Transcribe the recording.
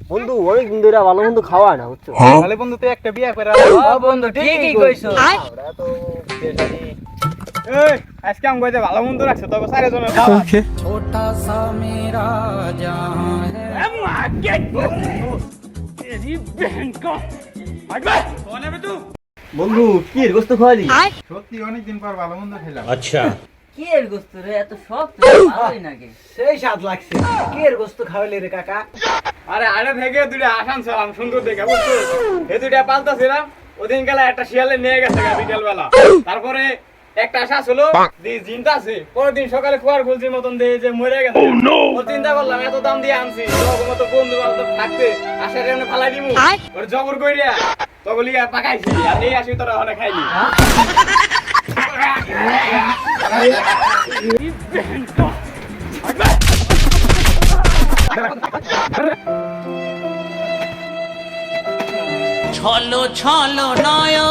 বন্ধু অনেকদিন ধরে ভালো মন্দ খাওয়া না বুঝছো? তাহলে বন্ধু তুই একটা বিয়ে করে বন্ধু ঠিকই কইছো। আমরা তো এই আজকে আম কইতে ভালো মন্দ রাখছে তবে সারে জনের খাওয়া ছোটা সা মেরা জাহান বন্ধু কি এর গোস্ত খাওয়ালি? সত্যি অনেকদিন পর ভালো মন্দ খেলাম কি এর গোস্ত রে এত শক্ত ভালোই নাকি? সেই স্বাদ লাগছে। কি এর গোস্ত খাওয়ালি রে কাকা? আরে আরে থেকে দুইটা আসান ছিলাম সুন্দর দেখে বুঝছো এই দুইটা পালতাছিলাম ওদিন গেলা একটা শিয়ালে নিয়ে গেছে বিকেল বেলা তারপরে একটা আশা ছিল যে জিনটা আছে পরের দিন সকালে খোয়ার গুলজির মতন দিয়ে যে মরে গেছে ও চিন্তা করলাম এত দাম দিয়ে আনছি তখন মতো বন্ধু বান্ধব থাকতে আশার এমনি ফালাই দিমু ওর জবর কইরা তগলি আর পাকাইছি আর এই আসি তোরা অনেক খাইলি ছলো ছলো নয়ন